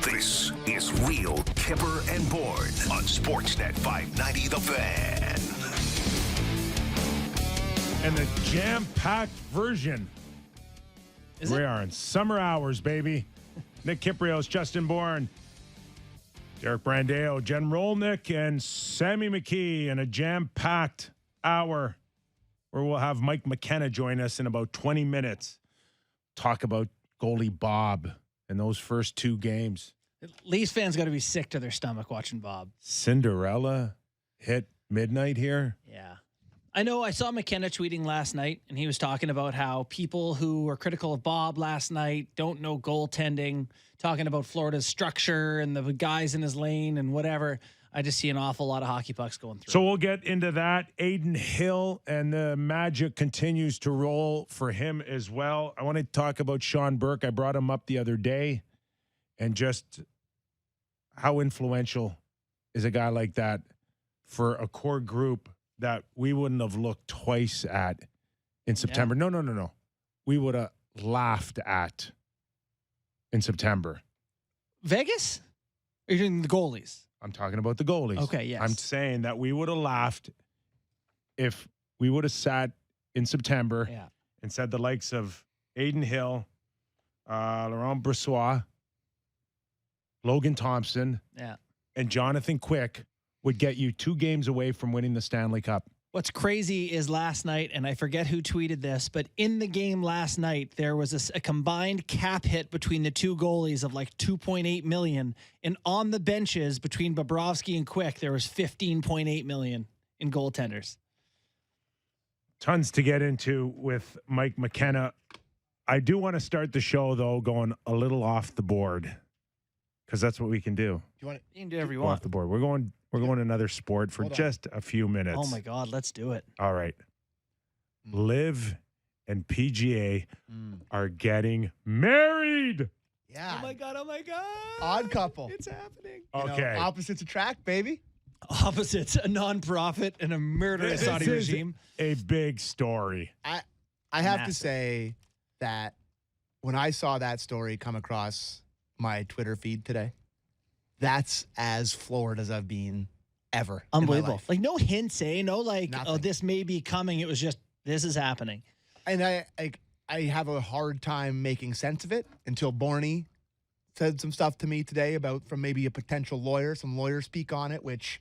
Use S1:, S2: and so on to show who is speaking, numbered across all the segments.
S1: This is Real Kyper and Bourne on Sportsnet 590 The Fan.
S2: And the jam-packed version. We are in summer hours, baby. Nick Kypreos, Justin Bourne, Derek Brandeo, Jen Rolnick, and Sammy McKee in a jam-packed hour where we'll have Mike McKenna join us in about 20 minutes. Talk about goalie Bob and those first two games.
S3: Leafs fans got to be sick to their stomach watching Bob.
S2: Cinderella hit midnight here.
S3: Yeah. I know I saw McKenna tweeting last night, and he was talking about how people who were critical of Bob last night don't know goaltending, talking about Florida's structure and the guys in his lane and whatever. I just see an awful lot of hockey pucks going through.
S2: So we'll get into that. Aiden Hill and the magic continues to roll for him as well. I want to talk about Sean Burke. I brought him up the other day, and just how influential is a guy like that for a core group that we wouldn't have looked twice at in September.
S3: Yeah.
S2: No. We would have laughed at in September.
S3: Vegas? Or you're doing the goalies?
S2: I'm talking about the goalies.
S3: Okay, yes.
S2: I'm saying that we would have laughed if we would have sat in September and said the likes of Aiden Hill, Laurent Brossoit, Logan Thompson, and Jonathan Quick would get you 2 games away from winning the Stanley Cup.
S3: What's crazy is last night, and I forget who tweeted this, but in the game last night, there was a combined cap hit between the two goalies of like $2.8 million. And on the benches between Bobrovsky and Quick, there was $15.8 million in goaltenders.
S2: Tons to get into with Mike McKenna. I do want to start the show, though, going a little off the board, because that's what we can do.
S3: You can do whatever you
S2: Go
S3: want.
S2: off the board. We're going another sport for just a few minutes.
S3: Oh, my God. Let's do it.
S2: All right. Liv and PGA are getting married.
S4: Yeah.
S3: Oh, my God. Oh, my God.
S4: Odd couple.
S3: It's happening.
S2: Okay.
S4: Opposites attract, baby.
S3: Opposites, a nonprofit and a murderous
S2: This
S3: Saudi
S2: is
S3: regime.
S2: a big story.
S4: I have to
S3: Massive.
S4: say that when I saw that story come across my Twitter feed today, that's as floored as I've been ever.
S3: Unbelievable.
S4: In my life.
S3: Like no hints, no like,
S4: Nothing.
S3: oh, this may be coming. It was just, this is happening.
S4: And I have a hard time making sense of it until Bourne said some stuff to me today about from maybe a potential lawyer, some lawyer speak on it, which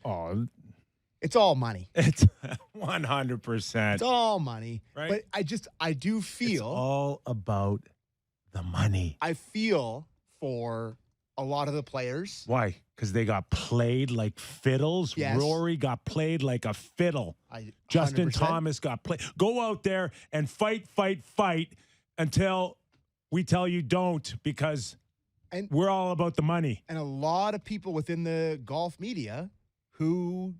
S4: it's all money.
S2: It's 100%.
S4: It's all money.
S2: Right.
S4: But I do feel
S2: It's all about the money.
S4: I feel for a lot of the players.
S2: Why? Because they got played like fiddles.
S4: Yes.
S2: Rory got played like a fiddle.
S4: 100%.
S2: Justin Thomas got played. Go out there and fight until we tell you don't, because we're all about the money.
S4: And a lot of people within the golf media and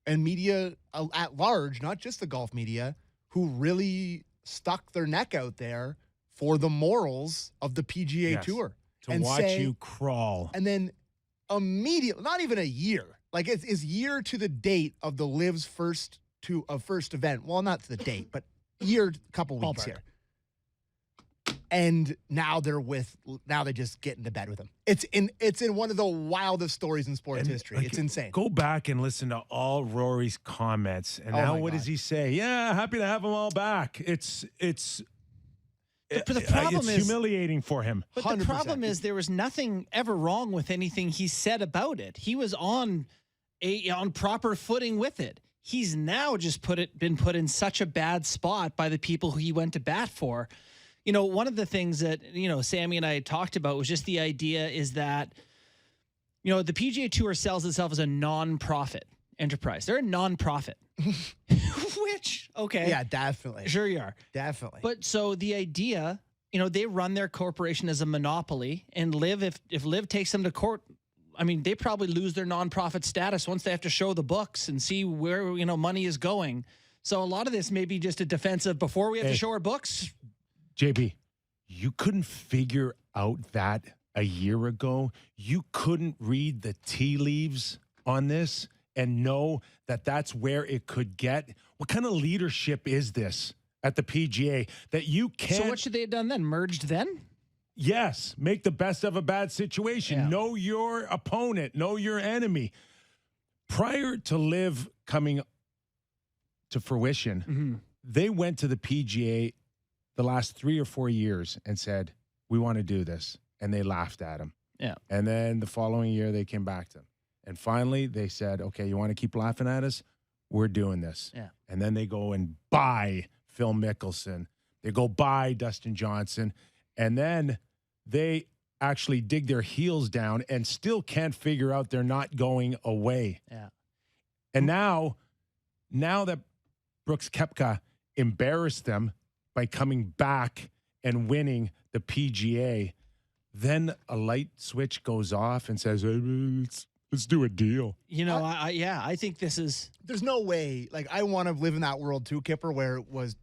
S4: media at large, not just the golf media, who really stuck their neck out there for the morals of the PGA Tour.
S2: To watch you crawl.
S4: And then immediately, not even a year, like it's year to the date of the Liv's first event. Well, not to the date, but couple weeks here. And now they just get into bed with him. It's in one of the wildest stories in sports history. It's insane.
S2: Go back and listen to all Rory's comments. And now what does he say? Yeah, happy to have them all back.
S3: But the problem
S2: it's
S3: is
S2: humiliating for him.
S3: But
S4: 100%.
S3: the problem is there was nothing ever wrong with anything he said about it. He was on proper footing with it. He's now just been put in such a bad spot by the people who he went to bat for. You know, one of the things that, Sammy and I had talked about was just the idea is that, the PGA Tour sells itself as a non-profit enterprise. They're a non-profit. Which, okay.
S4: Yeah, definitely.
S3: Sure you are.
S4: Definitely.
S3: But so the idea, they run their corporation as a monopoly, and if Liv takes them to court, I mean, they probably lose their nonprofit status once they have to show the books and see where, money is going. So a lot of this may be just a defense of before we have to show our books.
S2: JB, you couldn't figure out that a year ago. You couldn't read the tea leaves on this and know that that's where it could get. What kind of leadership is this at the PGA that you can't?
S3: So what should they have done then? Merged then?
S2: Yes, make the best of a bad situation.
S3: Yeah.
S2: Know your opponent. Know your enemy. Prior to Live coming to fruition, they went to the PGA the last 3 or 4 years and said, we want to do this. And they laughed at him.
S3: Yeah.
S2: And then the following year, they came back to him. And finally, they said, okay, you want to keep laughing at us? We're doing this.
S3: Yeah.
S2: And then they go and buy Phil Mickelson. They go buy Dustin Johnson. And then they actually dig their heels down and still can't figure out they're not going away.
S3: Yeah.
S2: And now that Brooks Koepka embarrassed them by coming back and winning the PGA, then a light switch goes off and says, hey, let's do a deal.
S3: You know, I think this is.
S4: There's no way. Like, I want to live in that world too, Kipper, where it was,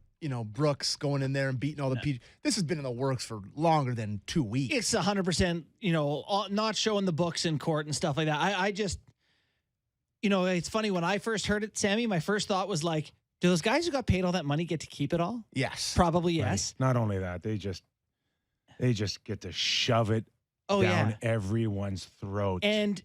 S4: Brooks going in there and beating all the PGA. This has been in the works for longer than 2 weeks.
S3: It's 100%, not showing the books in court and stuff like that. I just, it's funny. When I first heard it, Sammy, my first thought was like, do those guys who got paid all that money get to keep it all?
S4: Yes.
S3: Probably yes.
S2: Right. Not only that, they just get to shove it down everyone's throat.
S3: And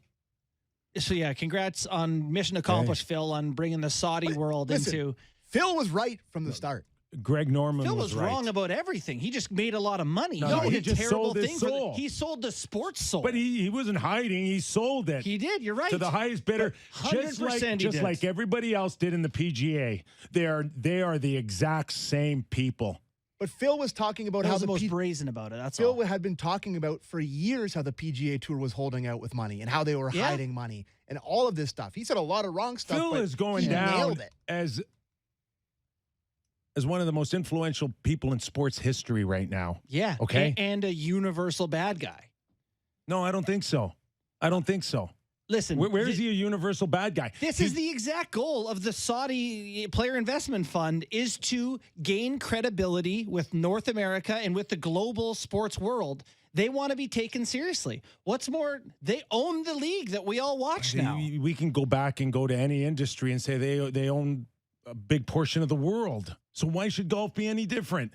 S3: so, congrats on mission accomplished, Phil, on bringing the Saudi world into.
S4: Phil was right from the start.
S2: Greg Norman
S3: Phil was
S2: right.
S3: wrong about everything. He just made a lot of money.
S2: No, he
S3: did
S2: just
S3: terrible
S2: sold his
S3: things.
S2: soul.
S3: He sold the sports soul.
S2: But he wasn't hiding. He sold it.
S3: He did. You're right.
S2: To the highest bidder.
S3: 100%
S2: Just like everybody else did in the PGA. They are the exact same people.
S4: But Phil was talking about
S3: Phil's
S4: how
S3: the
S4: the
S3: most brazen about it. That's
S4: Phil
S3: all.
S4: had been talking about for years how the PGA Tour was holding out with money and how they were hiding money and all of this stuff. He said a lot of wrong stuff.
S2: Phil
S4: but
S2: is going
S4: he
S2: down
S4: nailed it.
S2: as one of the most influential people in sports history right now.
S3: Yeah.
S2: Okay.
S3: And a universal bad guy.
S2: No, I don't think so.
S3: Listen,
S2: Where is he a universal bad guy?
S3: This is the exact goal of the Saudi Player Investment Fund, is to gain credibility with North America and with the global sports world. They want to be taken seriously. What's more, they own the league that we all watch now.
S2: We can go back and go to any industry and say they own a big portion of the world. So why should golf be any different?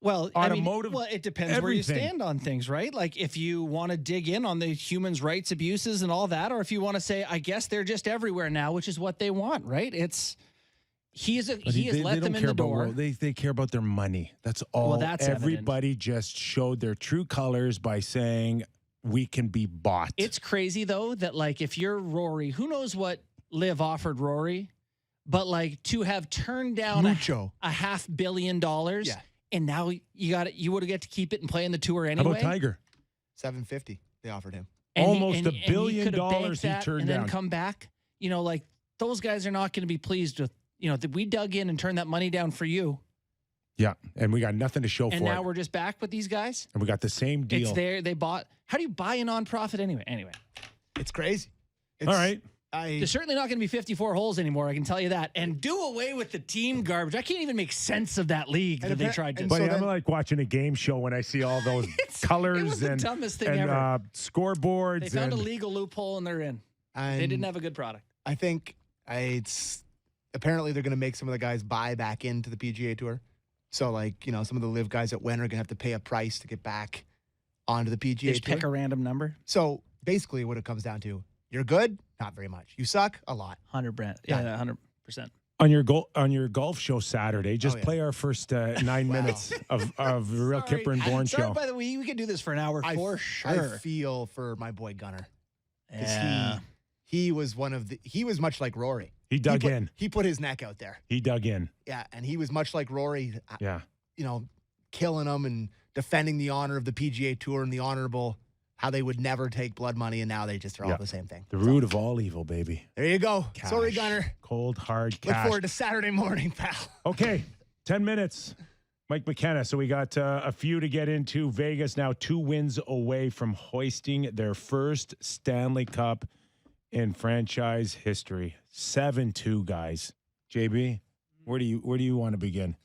S3: Well,
S2: Automotive,
S3: it depends where you stand on things, right? Like if you want to dig in on the human rights abuses and all that, or if you want to say, I guess they're just everywhere now, which is what they want, right? He has let them in the door.
S2: They care about their money. That's all.
S3: Well, that's
S2: everybody just showed their true colors by saying we can be bought.
S3: It's crazy though that like if you're Rory, who knows what Liv offered Rory, but like to have turned down a $500 million.
S4: Yeah.
S3: And now you would get to keep it and play in the tour anyway.
S2: How about Tiger?
S4: $750 they offered him.
S2: Almost $1 billion he turned
S3: and
S2: down.
S3: then come back. Like those guys are not going to be pleased with, that we dug in and turned that money down for you.
S2: Yeah, and we got nothing to show for it.
S3: And now we're just back with these guys.
S2: And we got the same deal.
S3: It's there. They bought. How do you buy a nonprofit anyway? Anyway,
S4: it's crazy.
S2: All right.
S3: There's certainly not going to be 54 holes anymore. I can tell you that. And do away with the team garbage. I can't even make sense of that league that they tried to.
S2: But I'm like watching a game show when I see all those colors
S3: it was the
S2: and
S3: dumbest thing
S2: and
S3: ever.
S2: Scoreboards.
S3: They found a legal loophole and they're in. They didn't have a good product.
S4: I think it's apparently they're going to make some of the guys buy back into the PGA Tour. So some of the live guys that went are going to have to pay a price to get back onto the PGA
S3: They just
S4: Tour.
S3: pick a random number.
S4: So basically, what it comes down to. You're good, not very much. You suck, a lot.
S3: 100%. Yeah, 100%.
S2: On your golf show Saturday, just play our first 9 minutes of the real Kyper and Bourne show.
S3: By the way, we could do this for an hour for sure.
S4: I feel for my boy Gunnar.
S3: Yeah.
S4: He was he was much like Rory.
S2: He dug in.
S4: He put his neck out there.
S2: He dug in.
S4: Yeah, and he was much like Rory.
S2: Yeah.
S4: Killing them and defending the honor of the PGA Tour and the honorable. How they would never take blood money, and now they just are all the same thing.
S2: The root of all evil, baby.
S4: There you go.
S2: Cash.
S4: Sorry, Gunnar.
S2: Cold, hard cash.
S4: Look forward to Saturday morning, pal.
S2: Okay, 10 minutes. Mike McKenna. So we got a few to get into. Vegas now 2 wins away from hoisting their first Stanley Cup in franchise history. 7-2, guys. JB, where do you want to begin?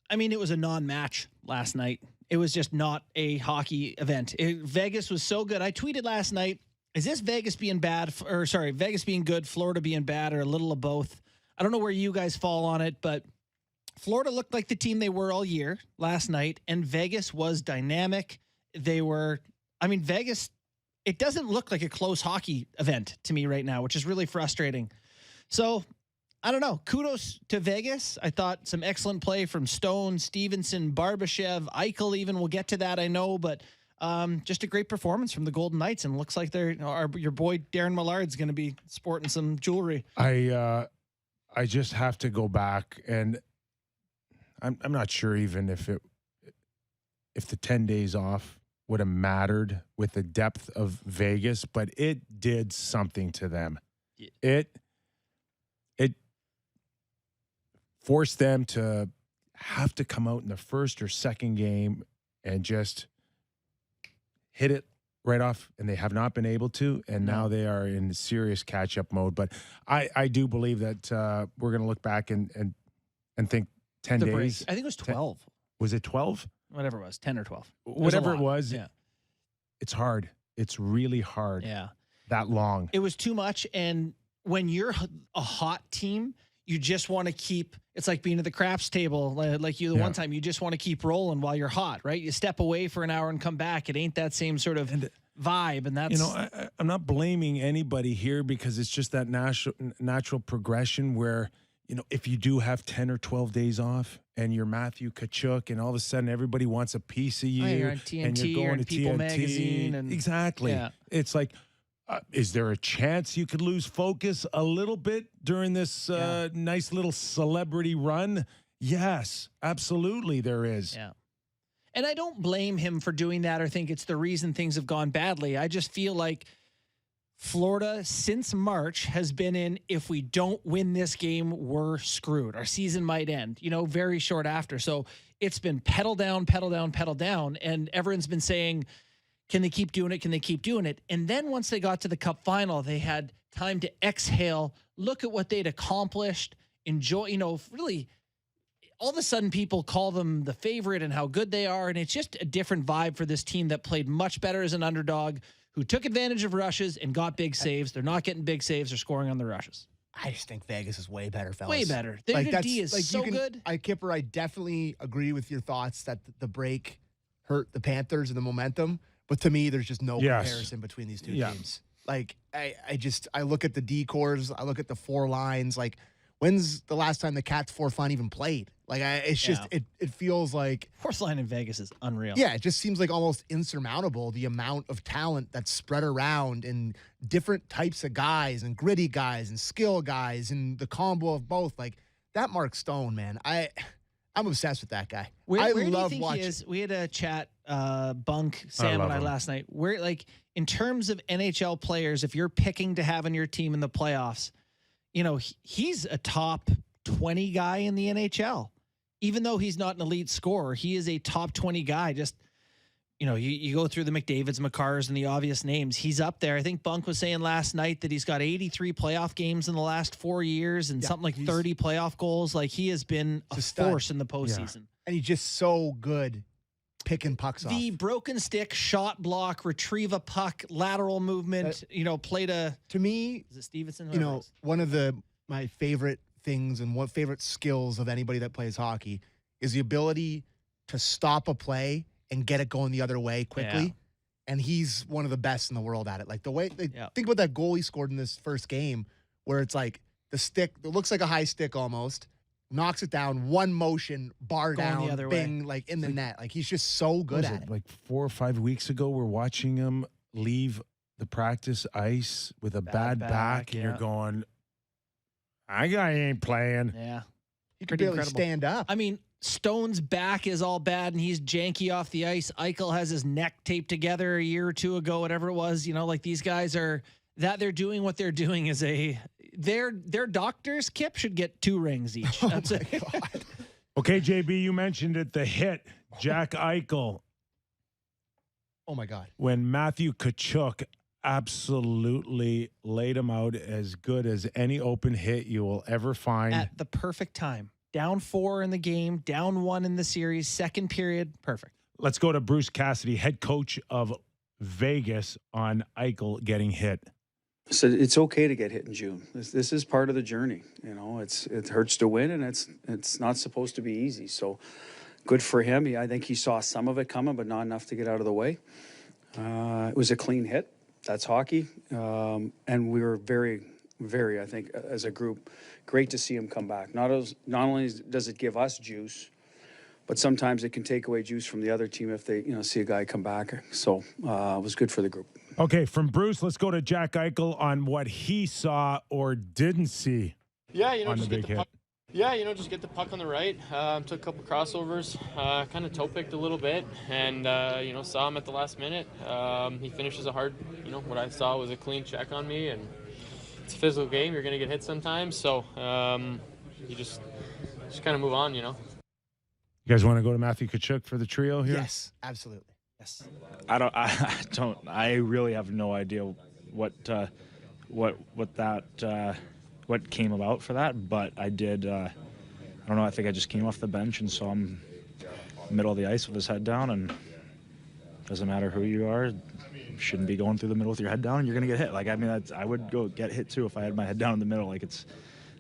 S3: I mean, it was a non-match last night. It was just not a hockey event. Vegas was so good. I tweeted last night, is this Vegas being bad, Vegas being good, Florida being bad, or a little of both? I don't know where you guys fall on it, but Florida looked like the team they were all year last night, and Vegas was dynamic, they were, I mean, Vegas, it doesn't look like a close hockey event to me right now, which is really frustrating. So I don't know. Kudos to Vegas. I thought some excellent play from Stone, Stevenson, Barbashev, Eichel even. We'll get to that, I know, but just a great performance from the Golden Knights, and looks like your boy Darren Millard's going to be sporting some jewelry.
S2: I just have to go back, and I'm not sure even if the 10 days off would have mattered with the depth of Vegas, but it did something to them. It forced them to have to come out in the first or second game and just hit it right off, and they have not been able to, and now they are in serious catch-up mode. But I do believe that we're going to look back and think 10
S3: The
S2: days.
S3: break. I think it was 12.
S2: Was it 12?
S3: Whatever it was, 10 or 12.
S2: Whatever it was.
S3: Yeah.
S2: It's hard. It's really hard.
S3: Yeah.
S2: That long.
S3: It was too much. And when you're a hot team, you just want to keep, it's like being at the craps table, like you one time, you just want to keep rolling while you're hot, right? You step away for an hour and come back. It ain't that same sort of vibe. And that's,
S2: I'm not blaming anybody here, because it's just that natural progression where, if you do have 10 or 12 days off and you're Matthew Tkachuk, and all of a sudden everybody wants a piece of you,
S3: you're on TNT,
S2: and you're going
S3: or
S2: to
S3: People
S2: TNT.
S3: Magazine. And,
S2: exactly.
S3: Yeah.
S2: It's like, is there a chance you could lose focus a little bit during this nice little celebrity run? Yes, absolutely there is.
S3: Yeah. And I don't blame him for doing that or think it's the reason things have gone badly. I just feel like Florida since March has been in, if we don't win this game, we're screwed. Our season might end, very short after. So it's been pedal down, pedal down, pedal down. And everyone's been saying, can they keep doing it? Can they keep doing it? And then once they got to the Cup final, they had time to exhale, look at what they'd accomplished, enjoy, really all of a sudden people call them the favorite and how good they are. And it's just a different vibe for this team that played much better as an underdog, who took advantage of rushes and got big saves. They're not getting big saves. They're scoring on the rushes.
S4: I just think Vegas is way better, fellas.
S3: Way better. Their D is so good.
S4: Kipper, I definitely agree with your thoughts that the break hurt the Panthers and the momentum. But to me, there's just no comparison between these two teams. Like, I look at the D-cores. I look at the four lines. Like, when's the last time the Cats for fun even played? Like, it's just, it feels like...
S3: Fourth line in Vegas is unreal.
S4: Yeah, it just seems like almost insurmountable, the amount of talent that's spread around and different types of guys and gritty guys and skill guys and the combo of both. Like, that Mark Stone, man, I'm obsessed with that guy.
S3: Where do you think he is? We had a chat, Bunk, Sam, and I last night. Where, like, in terms of NHL players, if you're picking to have in your team in the playoffs, he's a top 20 guy in the NHL. Even though he's not an elite scorer, he is a top 20 guy. Just, you go through the McDavids, Makars, and the obvious names. He's up there. I think Bunk was saying last night that he's got 83 playoff games in the last 4 years and something like 30 playoff goals. Like, he has been a force in the postseason. Yeah.
S4: And he's just so good picking pucks off.
S3: The broken stick, shot block, retrieve a puck, lateral movement, played a...
S4: To me,
S3: is it Stevenson?
S4: One of my favorite things and what favorite skills of anybody that plays hockey is the ability to stop a play and get it going the other way quickly. Yeah. And he's one of the best in the world at it. Like, the way think about that goal he scored in this first game, where it's like the stick, it looks like a high stick almost, knocks it down, one motion, bar going down, the other bing, way. Like in the net. Like, he's just so good at it.
S2: Like 4 or 5 weeks ago, we're watching him leave the practice ice with a bad back, and you're going, that guy ain't playing.
S3: Yeah.
S4: He could barely stand up.
S3: I mean, Stone's back is all bad, and he's janky off the ice. Eichel has his neck taped together a year or two ago, whatever it was. Like, these guys are, that they're doing what they're doing is their doctors, Kip, should get 2 rings each. That's it.
S4: God.
S2: Okay, JB, you mentioned it, the hit, Jack Eichel.
S4: Oh, my God.
S2: When Matthew Tkachuk absolutely laid him out as good as any open hit you will ever find.
S3: At the perfect time. Down 4 in the game, down 1 in the series, second period, perfect.
S2: Let's go to Bruce Cassidy, head coach of Vegas, on Eichel getting hit.
S5: So it's okay to get hit in June. This is part of the journey. It hurts to win, and it's not supposed to be easy. So good for him. I think he saw some of it coming, but not enough to get out of the way. It was a clean hit. That's hockey. And we were very, very, I think, as a group, great to see him come back. Not only does it give us juice, but sometimes it can take away juice from the other team if they, see a guy come back. So it was good for the group.
S2: Okay, from Bruce, let's go to Jack Eichel on what he saw or didn't see.
S6: Yeah,
S2: on
S6: just
S2: the
S6: get
S2: big
S6: the
S2: hit.
S6: puck. Yeah, just get the puck on the right. Took a couple crossovers, kind of toe picked a little bit, and saw him at the last minute. He finishes a hard, what I saw was a clean check on me, and it's a physical game. You're gonna get hit sometimes, so you just kind of move on,
S2: You guys want to go to Matthew Tkachuk for the trio here?
S4: Yes, absolutely.
S3: Yes.
S7: I really have no idea what came about for that, but I did. I don't know. I think I just came off the bench and saw him middle of the ice with his head down, and doesn't matter who you are, you shouldn't be going through the middle with your head down. You're gonna get hit. I would go get hit too if I had my head down in the middle. Like, it's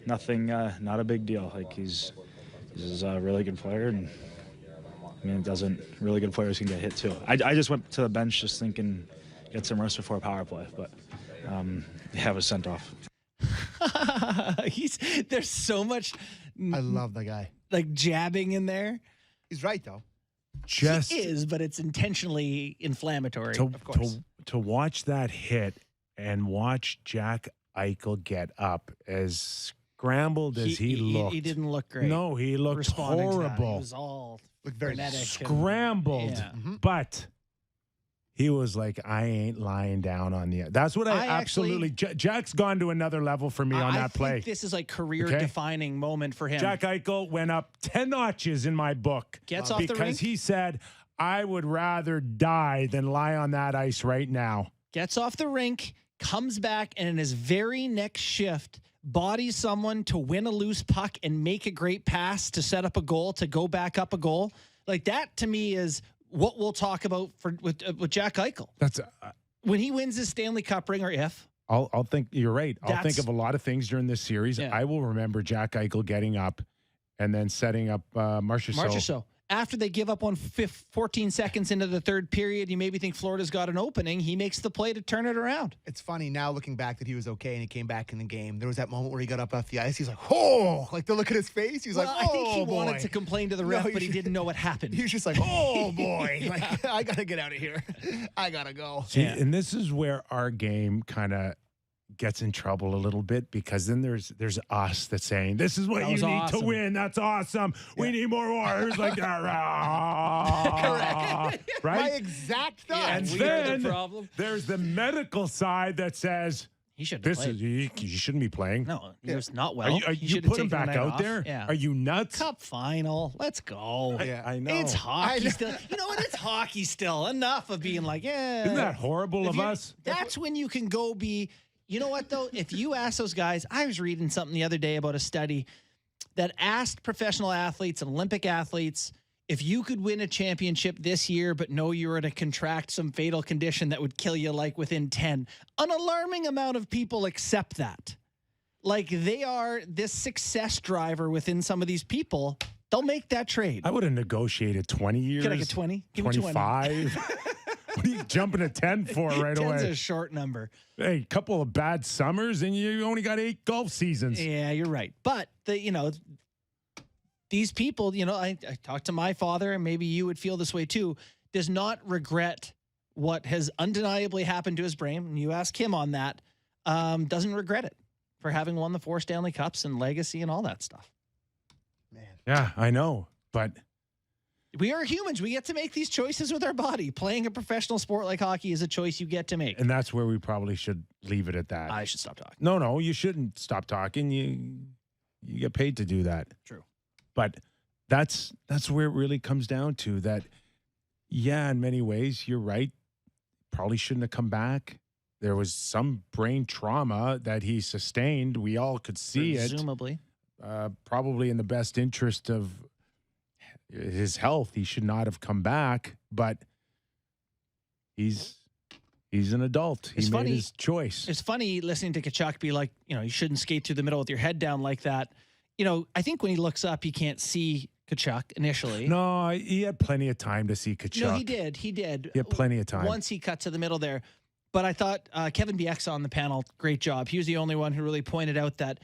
S7: nothing, not a big deal. Like, he's a really good player, and really good players can get hit too. I just went to the bench just thinking get some rest before a power play, but I was sent off.
S3: There's so much
S4: I love the guy.
S3: like jabbing in there.
S4: He's right, though.
S2: Just
S3: He is, but it's intentionally inflammatory.
S2: to watch that hit and watch Jack Eichel get up as scrambled as he looked.
S3: He didn't look great.
S2: No, he looked
S3: responding to that. He
S2: horrible.
S3: was all
S4: Looked very
S3: frenetic and-
S2: Scrambled.
S3: Yeah.
S2: But he was like, I ain't lying down on the. That's what I absolutely. Jack's gone to another level for me on that play.
S3: I think this is like career-defining moment for him.
S2: Jack Eichel went up 10 notches in my book.
S3: Gets off the rink.
S2: Because he said, I would rather die than lie on that ice right now.
S3: Gets off the rink, comes back, and in his very next shift, bodies someone to win a loose puck and make a great pass to set up a goal, to go back up a goal. Like, that to me is what we'll talk about with Jack Eichel.
S2: That's
S3: When he wins his Stanley Cup ring, or if.
S2: I'll think you're right. I'll think
S3: That's-
S2: of a lot of things during this series.
S3: Yeah.
S2: I will remember Jack Eichel getting up and then setting up Marchessault.
S3: After they give up on 14 seconds into the third period, you maybe think Florida's got an opening. He makes the play to turn it around.
S4: It's funny now looking back that he was okay and he came back in the game. There was that moment where he got up off the ice. He's like, oh, like the look at his face. He's like, oh,
S3: I think he
S4: boy.
S3: wanted to complain to the ref, but he didn't know what happened.
S4: He was just like, oh boy, like, I gotta get out of here. I gotta go.
S2: See, and this is where our game kind of gets in trouble a little bit, because then there's us that's saying, this is what
S3: That
S2: you
S3: was
S2: need
S3: awesome.
S2: to win. That's awesome. We need more Warriors like that.
S4: My
S2: Right?
S4: exact
S3: Yeah,
S4: thought.
S2: And
S3: we are the
S2: then
S3: problem.
S2: there's the medical side that says,
S3: He shouldn't
S2: this
S3: have
S2: is
S3: played.
S2: you shouldn't be playing.
S3: No, he was not well.
S2: Are
S3: He
S2: you
S3: should have
S2: put him
S3: taken the
S2: back
S3: night
S2: out
S3: off.
S2: there?
S3: Yeah.
S2: Are you nuts?
S3: Cup final. Let's go.
S4: Yeah.
S2: I know.
S3: It's hockey still. You know what? It's hockey still. Enough of being like, yeah.
S2: Isn't that horrible of us?
S3: That's when you can go be. You know what, though? If you ask those guys, I was reading something the other day about a study that asked professional athletes and Olympic athletes, if you could win a championship this year, but know you were to contract some fatal condition that would kill you like within 10, an alarming amount of people accept that. Like, they are this success driver within some of these people. They'll make that trade.
S2: I would have negotiated 20 years.
S3: Can I get 20? Give me 20.
S2: 25. What are you jumping to 10 for right
S3: 10's
S2: away?
S3: a short number.
S2: Hey, couple of bad summers and you only got 8 golf seasons.
S3: Yeah, you're right. But these people, I talked to my father, and maybe you would feel this way too, does not regret what has undeniably happened to his brain. And you ask him on that, doesn't regret it for having won the 4 Stanley Cups and legacy and all that stuff.
S4: Man.
S2: Yeah, I know. But
S3: We are humans. We get to make these choices with our body. Playing a professional sport like hockey is a choice you get to make.
S2: and that's where we probably should leave it at that.
S3: I should stop talking.
S2: No, you shouldn't stop talking. You get paid to do that.
S3: True.
S2: But that's where it really comes down to that. Yeah, in many ways, you're right. Probably shouldn't have come back. There was some brain trauma that he sustained. We all could see
S3: Presumably.
S2: it. Probably in the best interest of his health, he should not have come back. But he's an adult. He
S3: It's
S2: made
S3: funny.
S2: his choice.
S3: It's funny listening to Tkachuk be like, you shouldn't skate through the middle with your head down like that. I think when he looks up, he can't see Kachuk initially.
S2: No, he had plenty of time to see Kachuk.
S3: No, he did. He did.
S2: He had plenty of time.
S3: Once he cut to the middle there. But I thought Kevin Bieksa on the panel, great job. He was the only one who really pointed out that,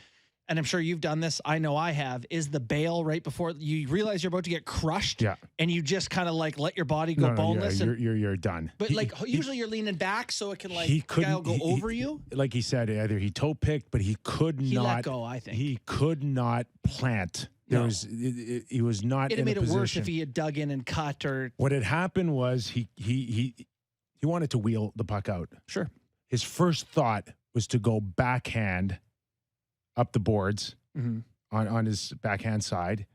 S3: and I'm sure you've done this, I know I have, is the bail right before you realize you're about to get crushed.
S2: Yeah.
S3: And you just kind of like let your body go boneless.
S2: Yeah, you're done.
S3: But usually you're leaning back so it can
S2: the guy will
S3: go over you.
S2: Like he said, either he toe picked, but he could not.
S3: He let go, I think.
S2: He could not plant. He was not in a position. It
S3: made it worse if he had dug in and cut or.
S2: What had happened was he wanted to wheel the puck out.
S3: Sure.
S2: His first thought was to go backhand up the boards on his backhand side.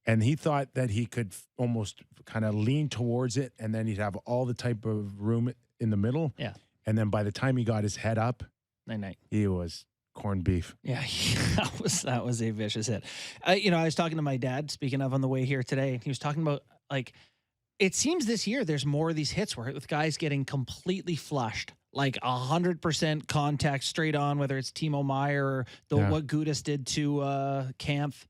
S2: And he thought that he could almost kind of lean towards it, and then he'd have all the type of room in the middle.
S3: Yeah.
S2: And then by the time he got his head up,
S3: night.
S2: He was corned beef.
S3: Yeah, that was a vicious hit. I was talking to my dad, speaking of, on the way here today, and he was talking about, like, it seems this year there's more of these hits with guys getting completely flushed, like 100% contact straight on, whether it's Timo Meier or what Gudas did to Kampf.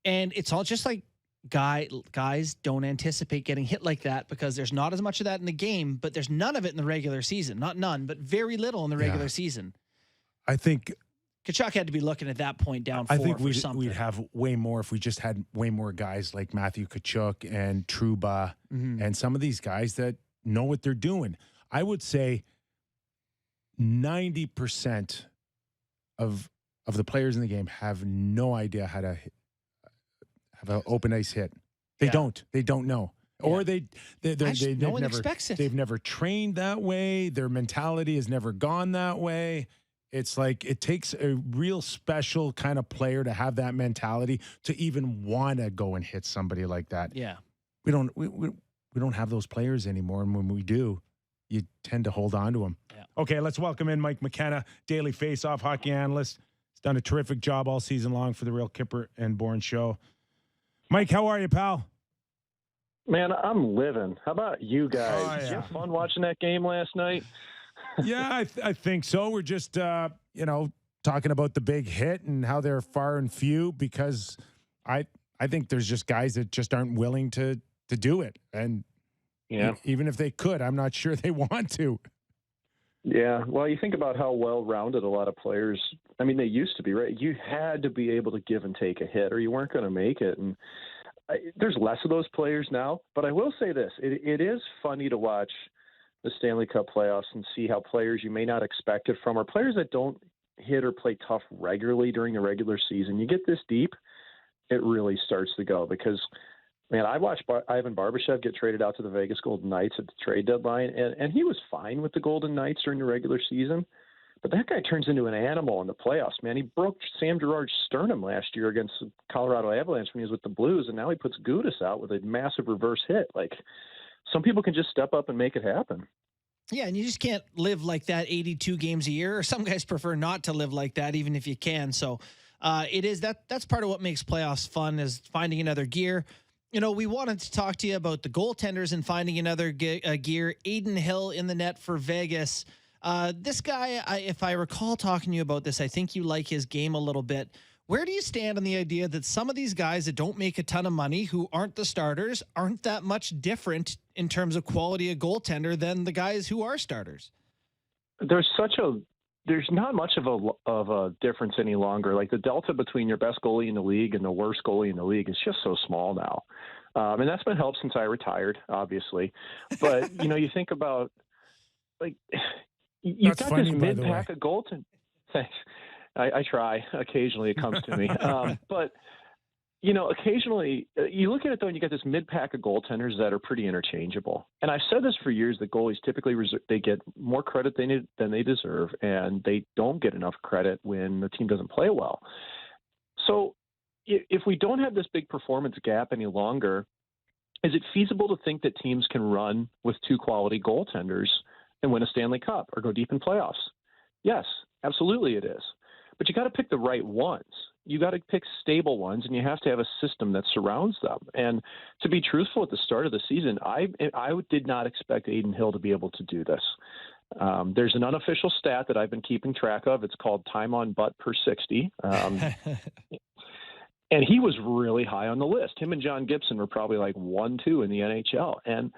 S3: And it's all just like guys don't anticipate getting hit like that because there's not as much of that in the game, but there's none of it in the regular season. Not none, but very little in the regular season.
S2: I think
S3: Kachuk had to be looking at that point down
S2: I
S3: four
S2: think
S3: for something.
S2: we'd have way more if we just had way more guys like Matthew Kachuk and Trouba and some of these guys that know what they're doing. I would say 90% of the players in the game have no idea how to have an open ice hit. They don't. They don't know. Or
S3: no one expects it.
S2: They've never trained that way. Their mentality has never gone that way. It's like it takes a real special kind of player to have that mentality to even want to go and hit somebody like that.
S3: Yeah.
S2: We don't have those players anymore, and when we do, you tend to hold on to them.
S3: Yeah.
S2: Okay, let's welcome in Mike McKenna, Daily Face-Off hockey analyst. He's done a terrific job all season long for the Real Kyper and Bourne show. Mike, how are you, pal?
S8: Man, I'm living. How about you guys?
S2: Oh, yeah.
S8: Did you have fun watching that game last night?
S2: Yeah, I think so. We're just, talking about the big hit and how they're far and few because I think there's just guys that just aren't willing to do it. And even if they could, I'm not sure they want to.
S8: Yeah, well, you think about how well-rounded a lot of players, I mean, they used to be, right? You had to be able to give and take a hit or you weren't going to make it. And there's less of those players now. But I will say this, it is funny to watch the Stanley Cup playoffs and see how players you may not expect it from, or players that don't hit or play tough regularly during the regular season. You get this deep, it really starts to go because, man, I watched Ivan Barbashev get traded out to the Vegas Golden Knights at the trade deadline, and he was fine with the Golden Knights during the regular season, but that guy turns into an animal in the playoffs, man. He broke Sam Girard's sternum last year against the Colorado Avalanche when he was with the Blues, and now he puts Gudas out with a massive reverse hit. Like, some people can just step up and make it happen.
S3: Yeah, and you just can't live like that 82 games a year. Or some guys prefer not to live like that, even if you can. So that's part of what makes playoffs fun is finding another gear. We wanted to talk to you about the goaltenders and finding another gear. Adin Hill in the net for Vegas. This guy, if I recall talking to you about this, I think you like his game a little bit. Where do you stand on the idea that some of these guys that don't make a ton of money, who aren't the starters, aren't that much different in terms of quality of goaltender than the guys who are starters?
S8: There's not much of a difference any longer. Like the delta between your best goalie in the league and the worst goalie in the league is just so small now. And that's been helped since I retired, obviously. But, you think about, like, you've got this mid-pack of goaltenders. Thanks. I try. Occasionally it comes to me. But, occasionally you look at it, though, and you get this mid-pack of goaltenders that are pretty interchangeable. And I've said this for years, that goalies typically they get more credit than they deserve, and they don't get enough credit when the team doesn't play well. So if we don't have this big performance gap any longer, is it feasible to think that teams can run with two quality goaltenders and win a Stanley Cup or go deep in playoffs? Yes, absolutely it is. But you got to pick the right ones. You got to pick stable ones, and you have to have a system that surrounds them. And to be truthful, at the start of the season, I did not expect Adin Hill to be able to do this. There's an unofficial stat that I've been keeping track of. It's called time on butt per 60. And he was really high on the list. Him and John Gibson were probably like 1-2 in the NHL. And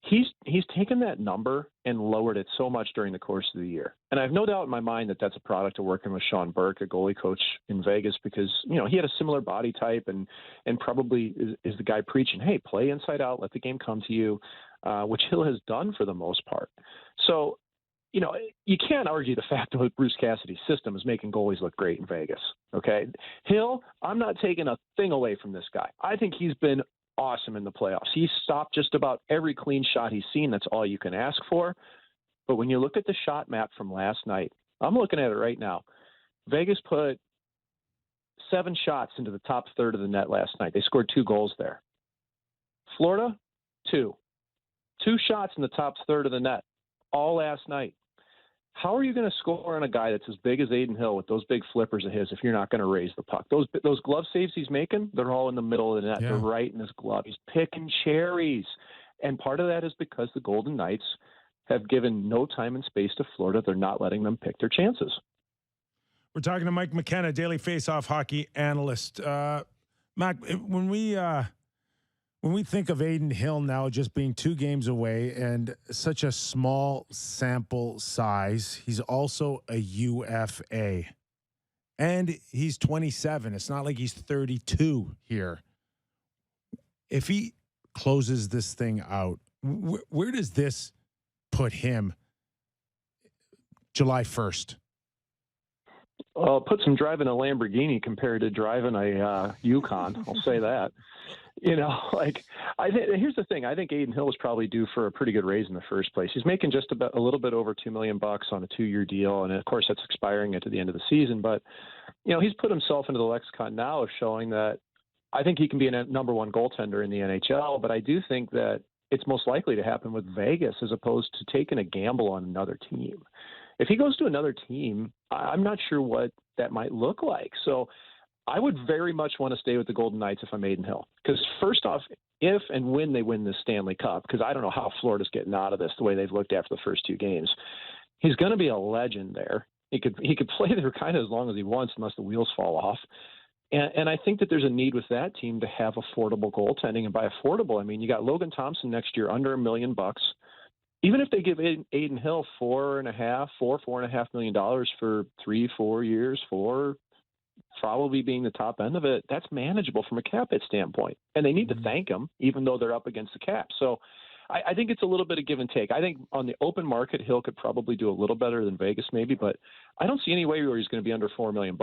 S8: he's taken that number and lowered it so much during the course of the year. And I have no doubt in my mind that that's a product of working with Sean Burke, a goalie coach in Vegas, because, he had a similar body type and probably is the guy preaching, hey, play inside out, let the game come to you, which Hill has done for the most part. So, you can't argue the fact that Bruce Cassidy's system is making goalies look great in Vegas. Okay. Hill, I'm not taking a thing away from this guy. I think he's been awesome in the playoffs. He's stopped just about every clean shot he's seen. That's all you can ask for. But when you look at the shot map from last night, I'm looking at it right now. Vegas put 7 shots into the top third of the net last night. They scored 2 goals there. Florida, 2. 2 shots in the top third of the net all last night. How are you going to score on a guy that's as big as Adin Hill with those big flippers of his if you're not going to raise the puck? Those glove saves he's making, they're all in the middle of the net. Yeah. They're right in his glove. He's picking cherries. And part of that is because the Golden Knights have given no time and space to Florida. They're not letting them pick their chances.
S2: We're talking to Mike McKenna, Daily Faceoff hockey analyst. Mac, when we think of Adin Hill now just being 2 games away and such a small sample size, he's also a UFA. And he's 27. It's not like he's 32 here. If he closes this thing out, where does this put him July 1st?
S8: Well, it puts him driving a Lamborghini compared to driving a Yukon. I'll say that. Here's the thing. I think Adin Hill was probably due for a pretty good raise in the first place. He's making just about a little bit over $2 million on a 2-year deal, and of course that's expiring at the end of the season. But he's put himself into the lexicon now of showing that I think he can be a number 1 goaltender in the NHL. But I do think that it's most likely to happen with Vegas as opposed to taking a gamble on another team. If he goes to another team, I'm not sure what that might look like. So I would very much want to stay with the Golden Knights if I'm Adin Hill. Because first off, if and when they win this Stanley Cup, because I don't know how Florida's getting out of this the way they've looked after the first 2 games, he's going to be a legend there. He could play there kind of as long as he wants unless the wheels fall off. And I think that there's a need with that team to have affordable goaltending. And by affordable, I mean you got Logan Thompson next year under $1 million. Even if they give Adin Hill $4.5 million for 3-4 years, probably being the top end of it, that's manageable from a cap hit standpoint. And they need to thank him, even though they're up against the cap. So I think it's a little bit of give and take. I think on the open market, Hill could probably do a little better than Vegas maybe, but I don't see any way where he's going to be under $4 million.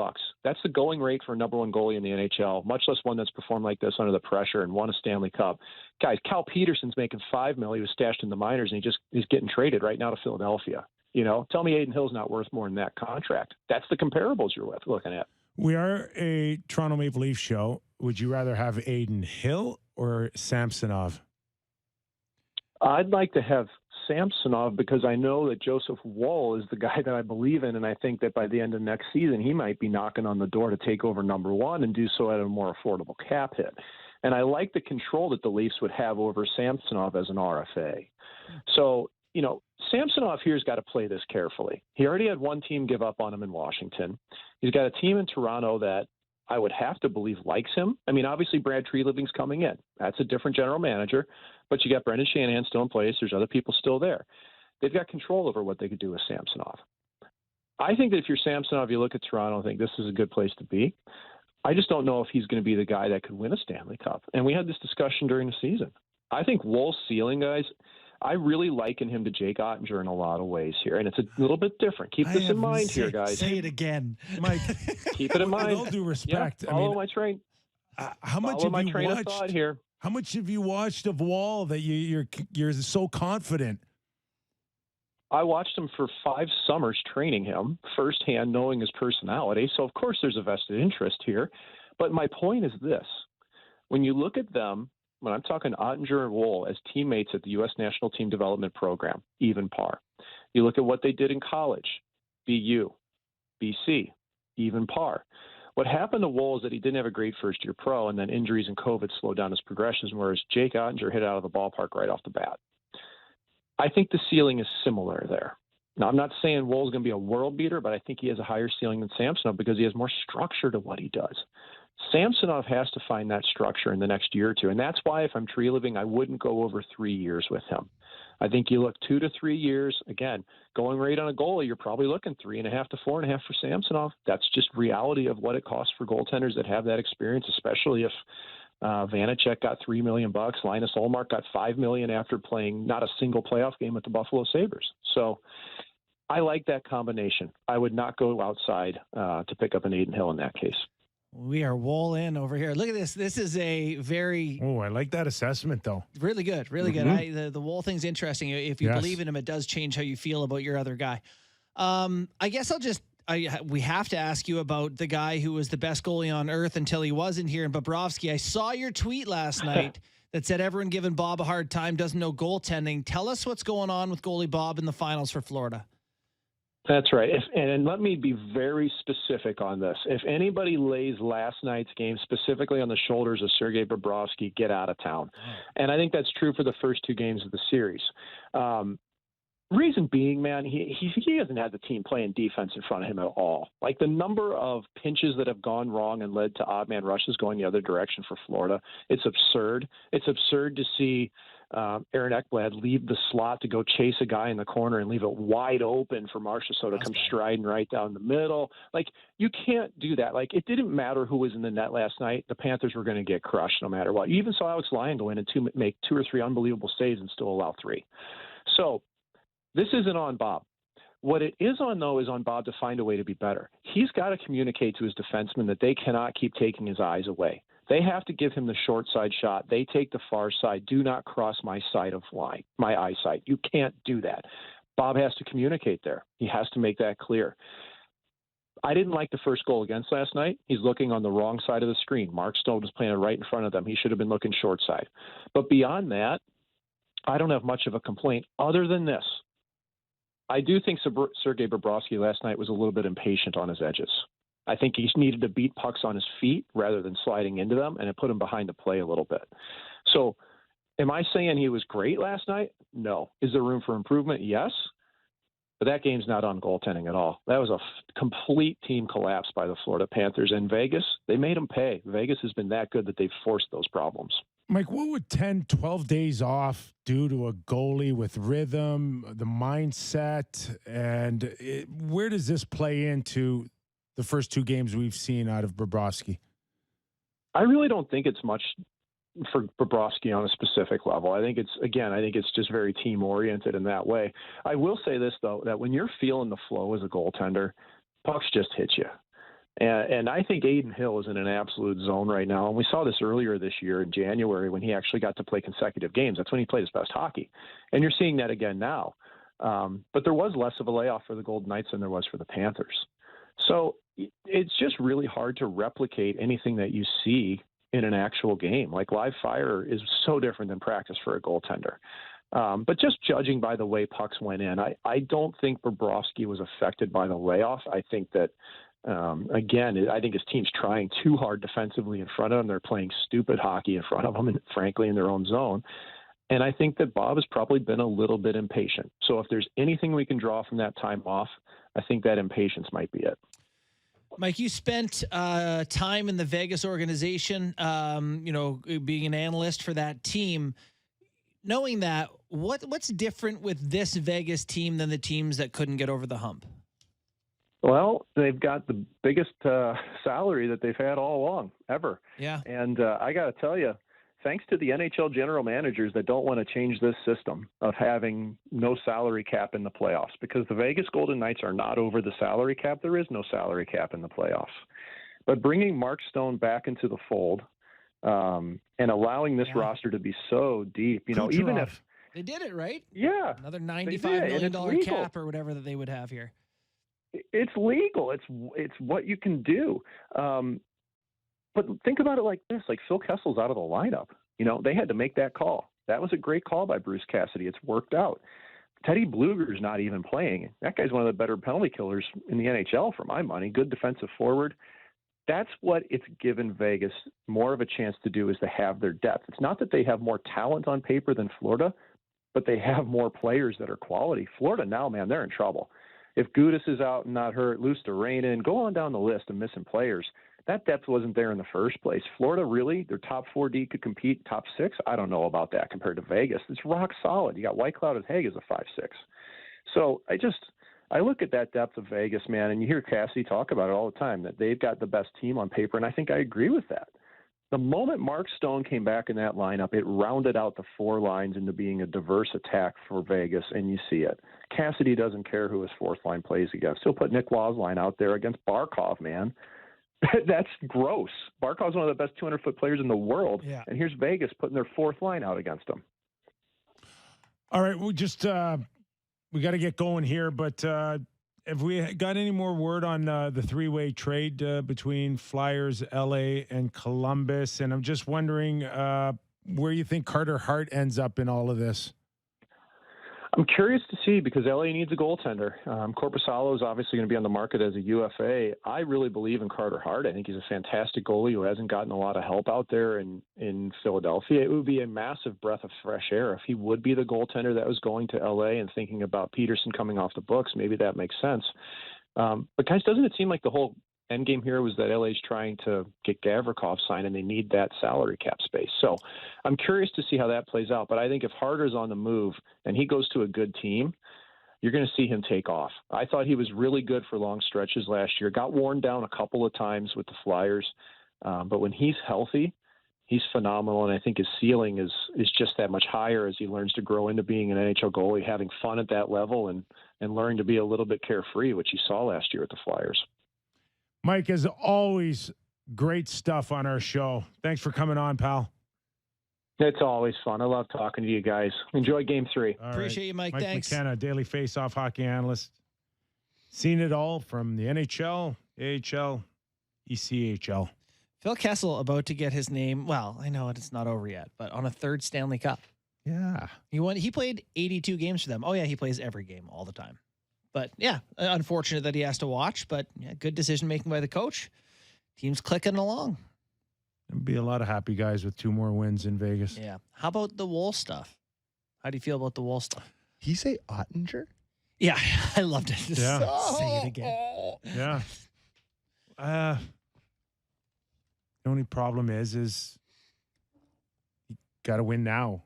S8: That's the going rate for a number 1 goalie in the NHL, much less one that's performed like this under the pressure and won a Stanley Cup. Guys, Cal Peterson's making $5 million. He was stashed in the minors, and he's getting traded right now to Philadelphia. Tell me Adin Hill's not worth more than that contract. That's the comparables you're looking at.
S2: We are a Toronto Maple Leaf show. Would you rather have Adin Hill or Samsonov?
S8: I'd like to have Samsonov because I know that Joseph Woll is the guy that I believe in, and I think that by the end of next season, he might be knocking on the door to take over number 1 and do so at a more affordable cap hit. And I like the control that the Leafs would have over Samsonov as an RFA. So, Samsonov here's got to play this carefully. He already had 1 team give up on him in Washington. He's got a team in Toronto that I would have to believe likes him. I mean, obviously Brad Treliving's coming in. That's a different general manager, but you got Brendan Shanahan still in place. There's other people still there. They've got control over what they could do with Samsonov. I think that if you're Samsonov, you look at Toronto and think this is a good place to be. I just don't know if he's going to be the guy that could win a Stanley Cup. And we had this discussion during the season. I think Woll's ceiling, guys, I really liken him to Jake Ottinger in a lot of ways here. And it's a little bit different. Keep this in mind here, guys.
S3: Say it again.
S2: Mike.
S8: Keep it in mind.
S2: With all due respect.
S8: Yeah, follow my train.
S2: How much
S8: follow
S2: have
S8: my
S2: you
S8: train
S2: watched?
S8: Of thought here.
S2: How much have you watched of Woll that you're so confident?
S8: I watched him for 5 summers training him firsthand, knowing his personality. So, of course, there's a vested interest here. But my point is this. When you look at them, when I'm talking Ottinger and Woll as teammates at the U.S. National Team Development Program, even par. You look at what they did in college, BU, BC, even par. What happened to Woll is that he didn't have a great first-year pro, and then injuries and COVID slowed down his progressions, whereas Jake Ottinger hit out of the ballpark right off the bat. I think the ceiling is similar there. Now, I'm not saying Woll's going to be a world beater, but I think he has a higher ceiling than Samsonov because he has more structure to what he does. Samsonov has to find that structure in the next year or two. And that's why if I'm tree living, I wouldn't go over 3 years with him. I think you look 2 to 3 years. Again, going rate on a goalie, you're probably looking 3.5 to 4.5 for Samsonov. That's just reality of what it costs for goaltenders that have that experience, especially if Vanacek got $3 million. Linus Ullmark got $5 million after playing not a single playoff game with the Buffalo Sabres. So I like that combination. I would not go outside to pick up an Aiden Hill in that case.
S3: We are wool in over here. Look at this. This is a very
S2: I like that assessment, though.
S3: really good, really good. The wool thing's interesting. If you believe in him, it does change how you feel about your other guy. I guess we have to ask you about the guy who was the best goalie on earth until he wasn't here in Bobrovsky. I saw your tweet last night that said everyone giving Bob a hard time, doesn't know goaltending. Tell us what's going on with goalie Bob in the finals for Florida.
S8: That's right. And let me be very specific on this. If anybody lays last night's game specifically on the shoulders of Sergei Bobrovsky, get out of town. And I think that's true for the first 2 games of the series. Reason being, man, he hasn't had the team playing defense in front of him at all. Like the number of pinches that have gone wrong and led to odd man rushes going the other direction for Florida, it's absurd. It's absurd to see Aaron Ekblad leave the slot to go chase a guy in the corner and leave it wide open for Marchessault to come striding right down the middle. Like, you can't do that. Like, it didn't matter who was in the net last night. The Panthers were going to get crushed no matter what. You even saw Alex Lyon go in and make 2 or 3 unbelievable saves and still allow 3. So this isn't on Bob. What it is on, though, is on Bob to find a way to be better. He's got to communicate to his defensemen that they cannot keep taking his eyes away. They have to give him the short side shot. They take the far side. Do not cross my side of line, my eyesight. You can't do that. Bob has to communicate there. He has to make that clear. I didn't like the first goal against last night. He's looking on the wrong side of the screen. Mark Stone was playing right in front of them. He should have been looking short side. But beyond that, I don't have much of a complaint other than this. I do think Sergei Bobrovsky last night was a little bit impatient on his edges. I think he needed to beat pucks on his feet rather than sliding into them, and it put him behind the play a little bit. So am I saying he was great last night? No. Is there room for improvement? Yes. But that game's not on goaltending at all. That was a complete team collapse by the Florida Panthers. And Vegas, they made them pay. Vegas has been that good that they've forced those problems.
S2: Mike, what would 10, 12 days off do to a goalie with rhythm, the mindset, and where does this play into the first 2 games we've seen out of Bobrovsky?
S8: I really don't think it's much for Bobrovsky on a specific level. I think it's just very team oriented in that way. I will say this though, that when you're feeling the flow as a goaltender, pucks just hit you. And I think Aiden Hill is in an absolute zone right now. And we saw this earlier this year in January when he actually got to play consecutive games. That's when he played his best hockey. And you're seeing that again now. But there was less of a layoff for the Golden Knights than there was for the Panthers. So it's just really hard to replicate anything that you see in an actual game. Like live fire is so different than practice for a goaltender. But just judging by the way pucks went in, I don't think Bobrovsky was affected by the layoff. I think that, I think his team's trying too hard defensively in front of him. They're playing stupid hockey in front of him and frankly in their own zone. And I think that Bob has probably been a little bit impatient. So if there's anything we can draw from that time off, I think that impatience might be it.
S3: Mike, you spent time in the Vegas organization, being an analyst for that team. Knowing that, what's different with this Vegas team than the teams that couldn't get over the hump?
S8: Well, they've got the biggest salary that they've had all along, ever.
S3: Yeah.
S8: And I got to tell you, thanks to the NHL general managers that don't want to change this system of having no salary cap in the playoffs, because the Vegas Golden Knights are not over the salary cap. There is no salary cap in the playoffs. But bringing Mark Stone back into the fold and allowing this roster to be so deep,
S2: Kucherov.
S8: Even if
S3: they did it, right?
S8: Yeah.
S3: Another $95 million cap or whatever that they would have here.
S8: It's legal. It's what you can do. But think about it like this, like Phil Kessel's out of the lineup. They had to make that call. That was a great call by Bruce Cassidy. It's worked out. Teddy Bluger's not even playing. That guy's one of the better penalty killers in the NHL for my money. Good defensive forward. That's what it's given Vegas more of a chance to do, is to have their depth. It's not that they have more talent on paper than Florida, but they have more players that are quality. Florida now, man, they're in trouble. If Gudas is out and not hurt, Lusta Rainin, go on down the list of missing players. that depth wasn't there in the first place. Florida, really, their top 4D could compete top 6? I don't know about that compared to Vegas. It's rock solid. You got Whitecloud and Haig as a 5-6. So I look at that depth of Vegas, man, and you hear Cassidy talk about it all the time, that they've got the best team on paper, and I think I agree with that. The moment Mark Stone came back in that lineup, it rounded out the 4 lines into being a diverse attack for Vegas, and you see it. Cassidy doesn't care who his 4th line plays against. He'll put Nick Wazline out there against Barkov, man. That's gross. Barkov's one of the best 200-foot players in the world, and here's Vegas putting their 4th line out against him.
S2: All right, we just we got to get going here, but have we got any more word on the 3-way trade between Flyers, LA, and Columbus? And I'm just wondering where you think Carter Hart ends up in all of this.
S8: I'm curious to see because LA needs a goaltender. Korpisalo is obviously going to be on the market as a UFA. I really believe in Carter Hart. I think he's a fantastic goalie who hasn't gotten a lot of help out there in Philadelphia. It would be a massive breath of fresh air if he would be the goaltender that was going to LA and thinking about Peterson coming off the books. Maybe that makes sense. But guys, doesn't it seem like the whole end game here was that LA's trying to get Gavrikov signed and they need that salary cap space. So I'm curious to see how that plays out. But I think if Harder's on the move and he goes to a good team, you're going to see him take off. I thought he was really good for long stretches last year. Got worn down a couple of times with the Flyers. But when he's healthy, he's phenomenal. And I think his ceiling is just that much higher as he learns to grow into being an NHL goalie, having fun at that level and learning to be a little bit carefree, which you saw last year with the Flyers.
S2: Mike, as always, great stuff on our show. Thanks for coming on, pal.
S8: It's always fun. I love talking to you guys. Enjoy Game 3.
S3: All Appreciate you, Mike. Thanks.
S2: Mike McKenna, Daily Faceoff hockey analyst. Seen it all from the NHL, AHL, ECHL.
S3: Phil Kessel about to get his name. Well, I know it's not over yet, but on a 3rd Stanley Cup.
S2: Yeah.
S3: He played 82 games for them. Oh, yeah, he plays every game all the time. But, yeah, unfortunate that he has to watch, but yeah, good decision-making by the coach. Team's clicking along.
S2: There'll be a lot of happy guys with 2 more wins in Vegas.
S3: Yeah. How about the Wool stuff? How do you feel about the Wool stuff?
S4: He say Ottinger?
S3: Yeah, I loved it. Just
S2: Yeah.
S3: say it again.
S2: Yeah. The only problem is you got to win now,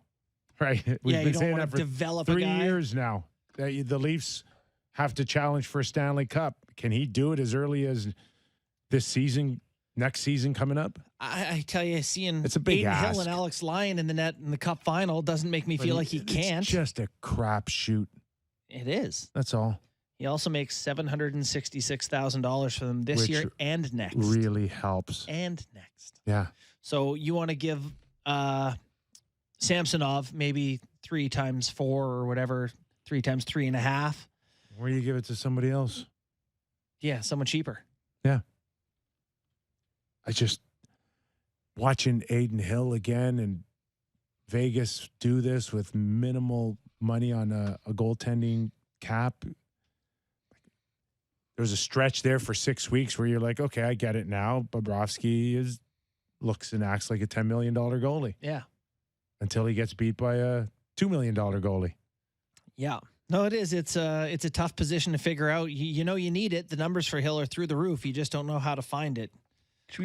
S2: right? We've been saying that for
S3: develop
S2: 3
S3: a guy.
S2: years now. The Leafs have to challenge for a Stanley Cup. Can he do it as early as this season, next season coming up?
S3: I tell you, seeing
S2: it's a big
S3: Aiden
S2: ask.
S3: Hill and Alex Lyon in the net in the Cup final doesn't make me feel like he can't.
S2: It's just a crapshoot.
S3: It is.
S2: That's all.
S3: He also makes $766,000 for them this year and next.
S2: Really helps.
S3: And next.
S2: Yeah.
S3: So you want to give Samsonov maybe 3 times 4 or whatever, 3 times 3.5.
S2: Or you give it to somebody else.
S3: Yeah, someone cheaper.
S2: Yeah. I just watching Aiden Hill again and Vegas do this with minimal money on a goaltending cap. There was a stretch there for 6 weeks where you're like, okay, I get it now. Bobrovsky looks and acts like a $10 million goalie.
S3: Yeah.
S2: Until he gets beat by a $2 million goalie.
S3: Yeah. No, it is. It's a tough position to figure out. You know you need it. The numbers for Hill are through the roof. You just don't know how to find it.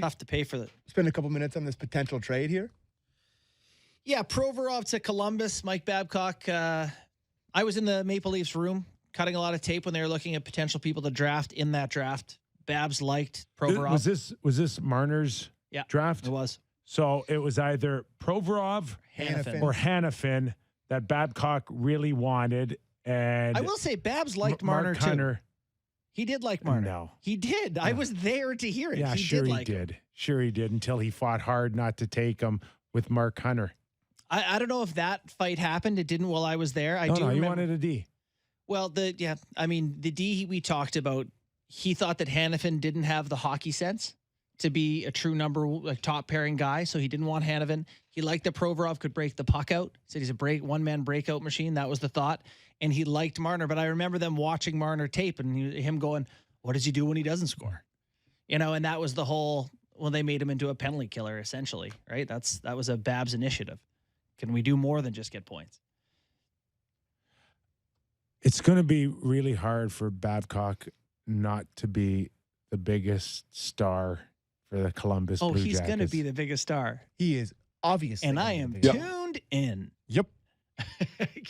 S3: Tough to pay for that.
S4: Spend a couple minutes on this potential trade here.
S3: Yeah, Provorov to Columbus, Mike Babcock. I was in the Maple Leafs room cutting a lot of tape when they were looking at potential people to draft in that draft. Babs liked Provorov.
S2: Was this Marner's draft?
S3: It was.
S2: So it was either Provorov or Hannafin that Babcock really wanted. And
S3: I will say Babs liked Marner too. He did like Marner.
S2: No.
S3: He did. I was there to hear it.
S2: Yeah,
S3: Sure he did
S2: until he fought hard not to take him with Mark Hunter.
S3: I don't know if that fight happened. It didn't while I was there. I do remember.
S2: He wanted a D.
S3: Well, the D we talked about, he thought that Hannafin didn't have the hockey sense to be a true top pairing guy, so he didn't want Hannafin. He liked that Provorov could break the puck out. Said he's a one-man breakout machine. That was the thought. And he liked Marner, but I remember them watching Marner tape and him going, what does he do when he doesn't score? And that was the whole, they made him into a penalty killer, essentially, right? That was a Babs initiative. Can we do more than just get points?
S2: It's going to be really hard for Babcock not to be the biggest star for the Columbus
S3: Oh,
S2: Blue
S3: he's
S2: Jackets.
S3: going to be the biggest star.
S4: He is obviously.
S3: And
S4: gonna
S3: I
S4: be the
S3: am
S4: biggest-
S3: tuned in.
S2: Yep.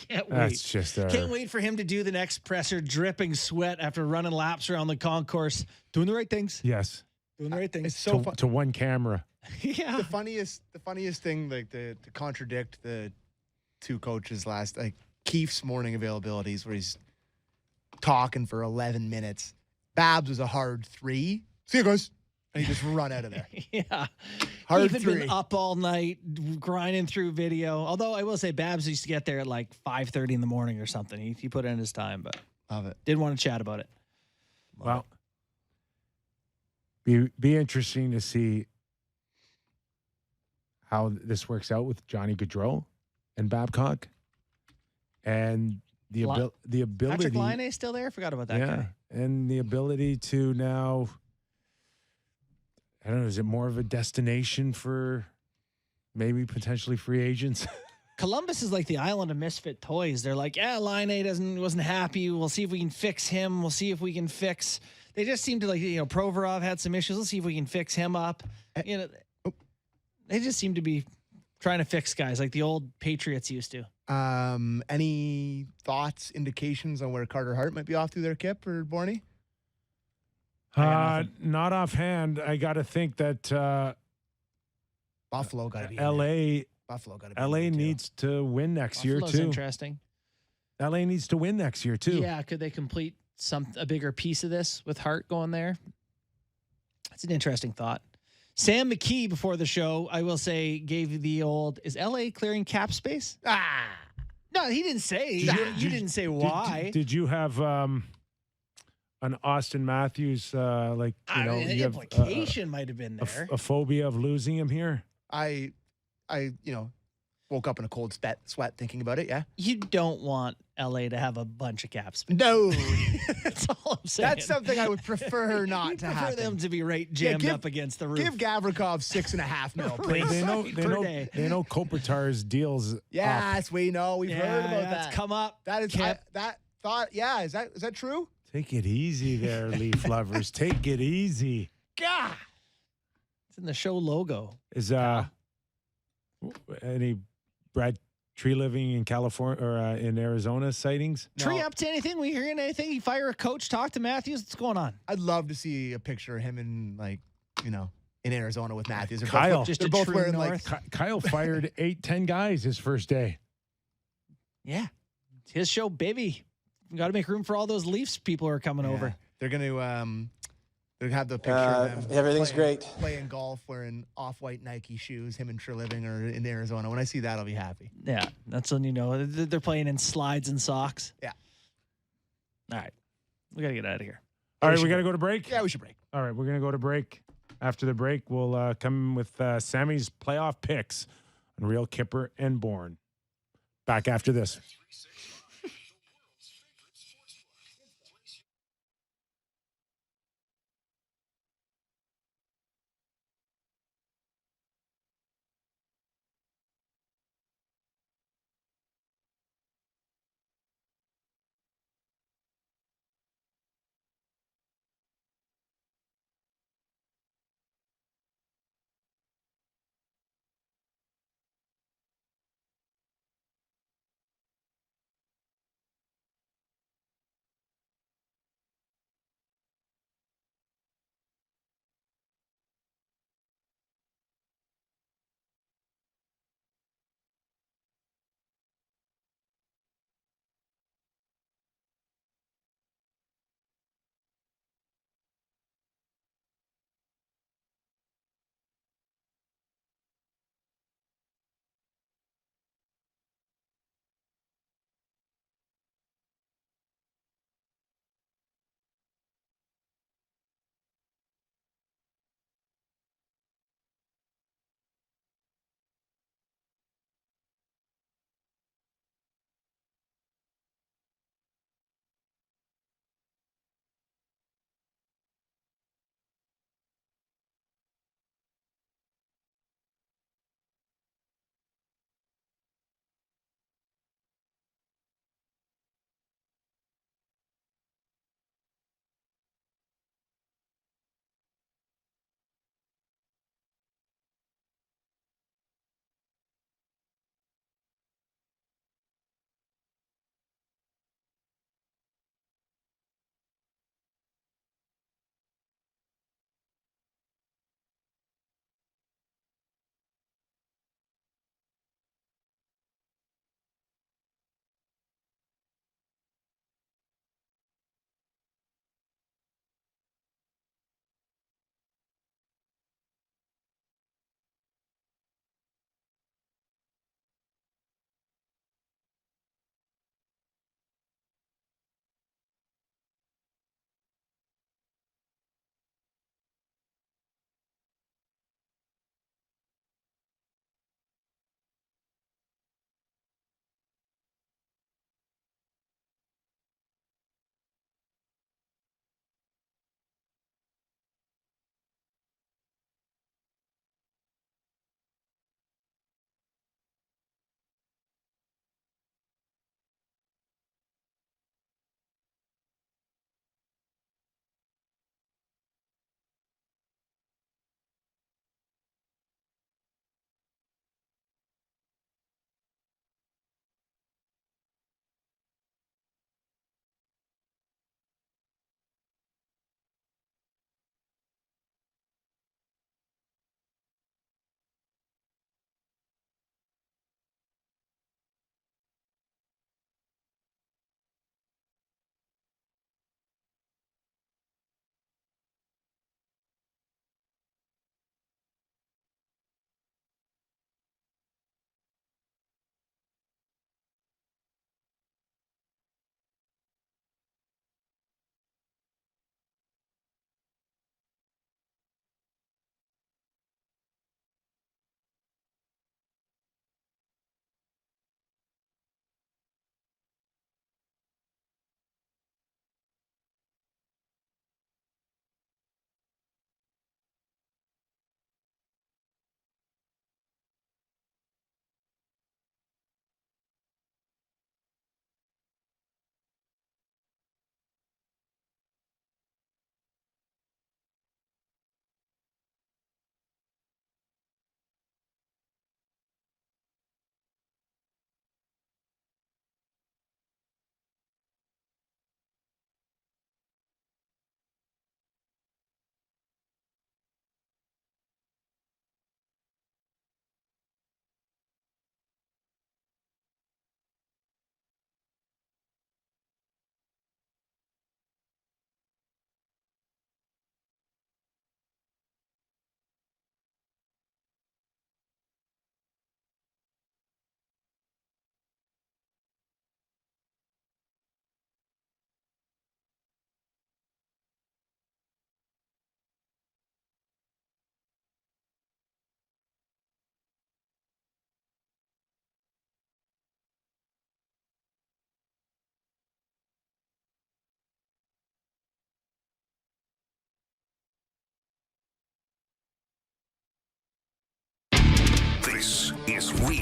S3: Can't wait.
S2: That's just
S3: Can't wait for him to do the next presser, dripping sweat after running laps around the concourse, doing the right things.
S2: Yes.
S3: Doing the right things.
S4: It's so fun.
S2: To one camera.
S3: Yeah.
S4: The funniest thing, like to contradict the two coaches last, like Keefe's morning availabilities where he's talking for 11 minutes. Babs was a hard 3. See you guys. And he just run out of there.
S3: Yeah.
S4: Hard
S3: He'd
S4: 3.
S3: been up all night grinding through video. Although I will say Babs used to get there at like 5:30 in the morning or something. He put in his time, but
S4: Love it.
S3: didn't want to chat about it.
S2: Well, be interesting to see how this works out with Johnny Gaudreau and Babcock, and the ability.
S3: Patrick Laine still there? Forgot about that guy.
S2: And the ability to now. I don't know. Is it more of a destination for maybe potentially free agents?
S3: Columbus is like the island of misfit toys. They're like, yeah, Laine wasn't happy. We'll see if we can fix him. We'll see if we can fix. They just seem to like, Provorov had some issues. Let's see if we can fix him up. They just seem to be trying to fix guys like the old Patriots used to.
S4: Any thoughts, indications on where Carter Hart might be off to there, Kip or Borny?
S2: Not offhand. I got to think that
S4: Buffalo got to be.
S2: L.A.
S4: Buffalo got to be.
S2: L.A. needs to win next year
S3: Buffalo's
S2: too.
S3: interesting.
S2: L.A. needs to win next year too.
S3: Yeah, could they complete a bigger piece of this with Hart going there? That's an interesting thought. Sam McKee before the show, I will say, gave the old, is LA clearing cap space? No, he didn't say. You didn't say why.
S2: Did you have an Austin Matthews the
S3: implication might have been there.
S2: a phobia of losing him here?
S4: I woke up in a cold sweat thinking about it. Yeah.
S3: You don't want LA to have a bunch of cap space.
S4: No.
S3: That's all I'm saying.
S4: That's something I would prefer not
S3: You'd
S4: to
S3: prefer
S4: happen.
S3: them to be jammed up against the roof.
S4: Give Gavrikov $6.5 mil, please.
S2: They know Kopitar's deals.
S4: Yes, we know. We've heard about
S3: that's
S4: that.
S3: come up.
S4: That is that thought. Yeah, is that true?
S2: Take it easy there, Leaf lovers. Take it easy.
S4: God.
S3: It's in the show logo.
S2: Is any Brad Tree living in California or in Arizona sightings?
S3: Tree up to anything? We hearing anything? You fire a coach, talk to Matthews. What's going on?
S4: I'd love to see a picture of him in in Arizona with Matthews. They're
S2: Kyle.
S4: both,
S3: Just
S4: they're
S3: a
S4: both
S3: true
S4: wearing
S3: north.
S2: Kyle fired 8-10 guys his first day.
S3: Yeah. It's his show, baby. We got to make room for all those Leafs people who are coming over.
S4: They're going to have the picture of them.
S9: Everything's great.
S4: Playing golf, wearing off-white Nike shoes. Him and Treliving are in Arizona. When I see that, I'll be happy.
S3: Yeah. That's when you know they're playing in slides and socks.
S4: Yeah.
S3: All right. We got to get out of here.
S2: All right, we got to go to break?
S4: Yeah, we should break.
S2: All right, we're going to go to break. After the break, we'll come with Sammy's playoff picks on Real Kyper and Bourne. Back after this.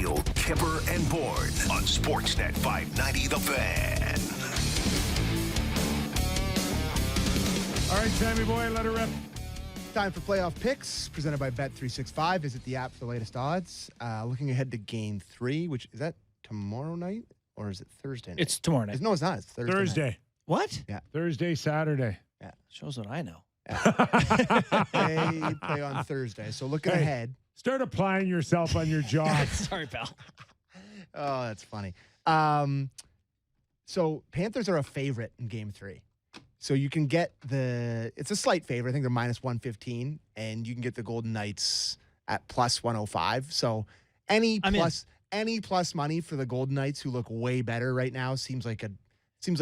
S1: Wheel, Kipper, and Bourne on Sportsnet 590 The Fan.
S2: All right, Sammy boy, let her rip.
S4: Time for playoff picks presented by Bet365. Visit the app for the latest odds. Looking ahead to Game 3, which is that tomorrow night or is it Thursday night?
S3: It's tomorrow night.
S4: No, it's not. It's Thursday.
S2: Thursday.
S3: What?
S4: Yeah.
S2: Thursday, Saturday.
S3: Shows what I know.
S4: They play on Thursday. So looking ahead.
S2: Start applying yourself on your job.
S3: Sorry, pal.
S4: Oh, that's funny. So Panthers are a favorite in Game 3. So you can get it's a slight favorite. I think they're minus 115, and you can get the Golden Knights at plus 105. So any plus money for the Golden Knights, who look way better right now, seems like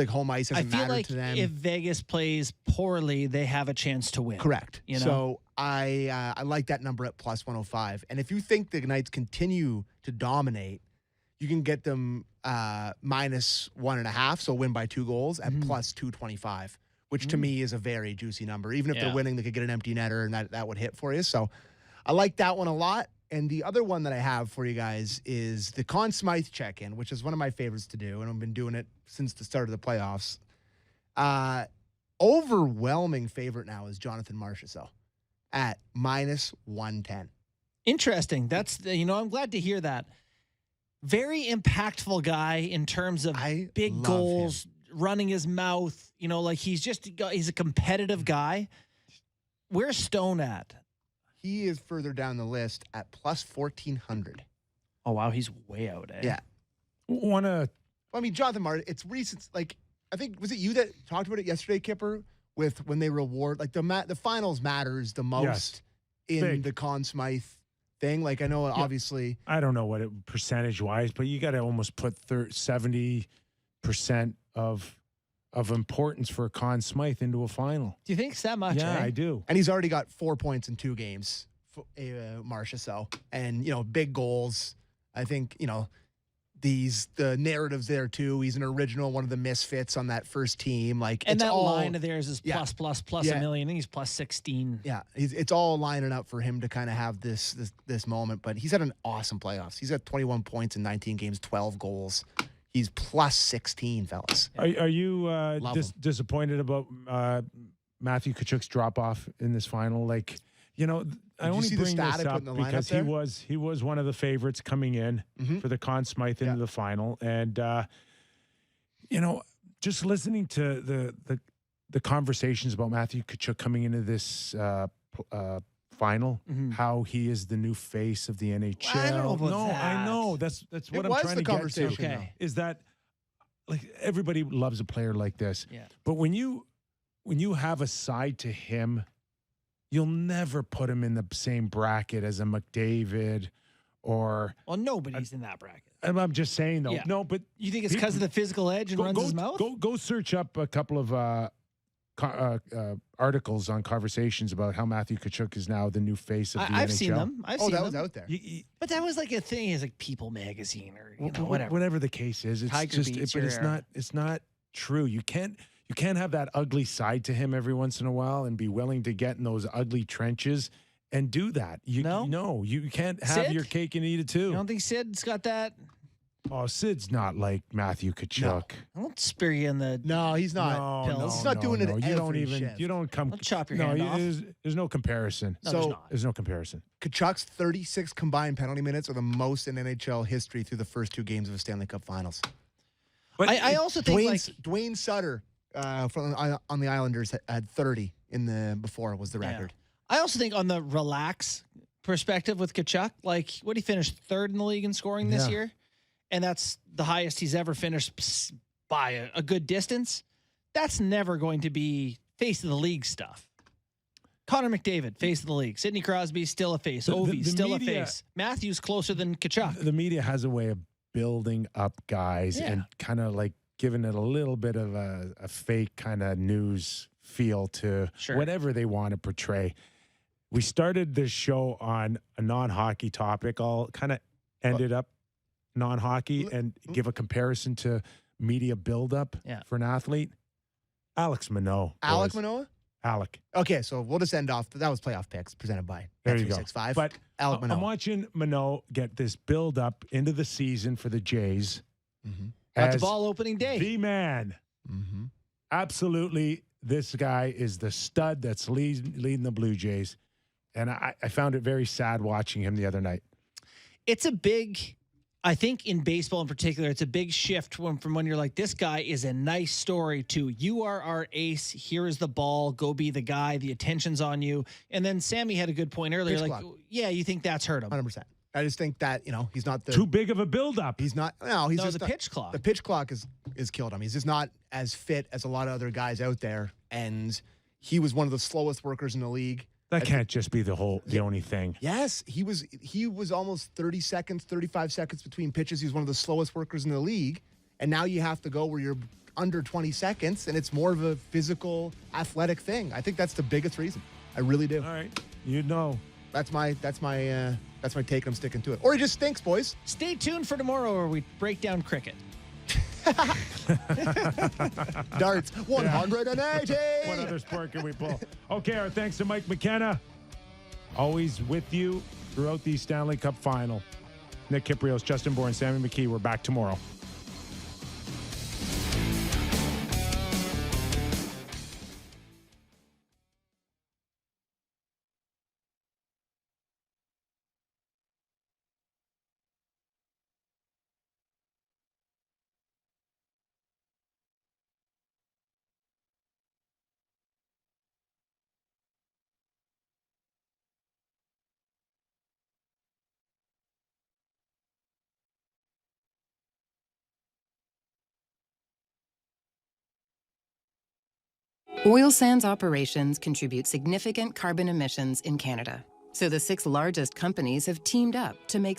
S4: home ice doesn't matter
S3: like
S4: to them.
S3: if Vegas plays poorly, they have a chance to win.
S4: Correct.
S3: You know?
S4: So I like that number at plus 105. And if you think the Knights continue to dominate, you can get them minus 1.5, so win by 2 goals at plus 225. Which to me is a very juicy number. Even if they're winning, they could get an empty netter, and that would hit for you. So I like that one a lot. And the other one that I have for you guys is the Conn Smythe check-in, which is one of my favorites to do, and I've been doing it since the start of the playoffs. Overwhelming favorite now is Jonathan Marchessault at minus 110.
S3: Interesting. I'm glad to hear that. Very impactful guy in terms of big goals, running his mouth. He's a competitive guy. Where's Stone at?
S4: He is further down the list at plus 1,400.
S3: Oh, wow. He's way out, eh?
S4: Yeah. Jonathan Martin, it's recent. I think, was it you that talked about it yesterday, Kipper, with when they reward, the finals matters the most in the Conn Smythe thing? I know, obviously.
S2: I don't know what it percentage-wise, but you got to almost put 70% of importance for Conn Smythe into a final.
S3: Do you think it's that much?
S2: Yeah, I do.
S4: And he's already got 4 points in 2 games, Marchessault. And, big goals. I think, the narratives there too. He's an original, one of the misfits on that first team.
S3: And that line of theirs is plus $1 million, and he's plus 16.
S4: Yeah, it's all lining up for him to kind of have this moment. But he's had an awesome playoffs. He's got 21 points in 19 games, 12 goals. He's plus 16, fellas.
S2: Are you disappointed about Matthew Tkachuk's drop-off in this final? I only bring this up because he was one of the favorites coming in for the Conn Smythe into the final. And, just listening to the conversations about Matthew Tkachuk coming into this final, how he is the new face of the NHL.
S3: Well, I don't know about that.
S2: I know. That's what I'm trying to get to.
S3: Okay.
S2: Is that everybody loves a player like this.
S3: Yeah.
S2: But when you have a side to him, you'll never put him in the same bracket as a McDavid or.
S3: Well, nobody's in that bracket.
S2: I'm just saying though.
S3: Yeah.
S2: No, but
S3: you think it's because of the physical edge and runs his mouth?
S2: Go search up a couple of articles on conversations about how Matthew Tkachuk is now the new face of the NHL.
S3: I've seen them.
S4: That was out there.
S3: But that was a thing. It's People Magazine or whatever.
S2: Whatever the case is, it's not true. You can't have that ugly side to him every once in a while and be willing to get in those ugly trenches and do that. You can't have
S3: Sid?
S2: your cake and eat it too.
S3: You don't think Sid's got that?
S2: Oh, Sid's not like Matthew Tkachuk.
S3: No. I won't spear you in the.
S4: No, he's not.
S3: Pills.
S4: He's not doing it.
S2: You don't come.
S3: I'll chop your hand off.
S2: There's no comparison.
S3: No,
S2: there's no comparison.
S4: Tkachuk's 36 combined penalty minutes are the most in NHL history through the first 2 games of a Stanley Cup Finals.
S3: But I also think
S4: Dwayne Sutter on the Islanders had 30 before was the record.
S3: I also think on the relax perspective with Tkachuk, what he finished 3rd in the league in scoring this year, and that's the highest he's ever finished by a good distance. That's never going to be face of the league stuff. Connor McDavid, face of the league. Sidney Crosby, still a face. Ovi, still a face. Matthews closer than Tkachuk.
S2: The media has a way of building up guys and kind of giving it a little bit of a fake kind of news feel to whatever they want to portray. We started this show on a non-hockey topic. I'll kind of ended up non-hockey and give a comparison to media buildup for an athlete. Alex Manoah.
S4: Alec Manoah?
S2: Alec.
S4: Okay, so we'll just end off. That was playoff picks presented by
S2: There you go.
S4: 365.
S2: But
S4: Alec
S2: I'm
S4: Manoah.
S2: watching Manoah get this build up into the season for the Jays.
S3: Got the
S2: as
S3: ball opening day.
S2: The man. Absolutely, this guy is the stud that's leading the Blue Jays. And I found it very sad watching him the other night.
S3: It's a big, I think in baseball in particular, it's a big shift from when you're like, this guy is a nice story to you are our ace. Here is the ball. Go be the guy. The attention's on you. And then Sammy had a good point earlier.
S4: Pitch
S3: Like,
S4: clock.
S3: yeah, you think that's hurt him.
S4: 100%. I just think that, he's not the
S2: Too big of a buildup.
S4: He's not. No, he's
S3: No,
S4: just
S3: the
S4: not-
S3: pitch clock.
S4: The pitch clock is killed him. He's just not as fit as a lot of other guys out there, and he was one of the slowest workers in the league.
S2: That can't just be the only thing.
S4: Yes, he was almost 30 seconds, 35 seconds between pitches. He was one of the slowest workers in the league, and now you have to go where you're under 20 seconds, and it's more of a physical, athletic thing. I think that's the biggest reason. I really do.
S2: All right. You know.
S4: That's my take. I'm sticking to it. Or he just stinks, boys.
S3: Stay tuned for tomorrow where we break down cricket.
S4: Darts 180.
S2: What other sport can we pull? Okay, our thanks to Mike McKenna. Always with you throughout the Stanley Cup final. Nick Kypreos, Justin Bourne, Sammy McKee. We're back tomorrow.
S9: Oil sands operations contribute significant carbon emissions in Canada. So the 6 largest companies have teamed up to make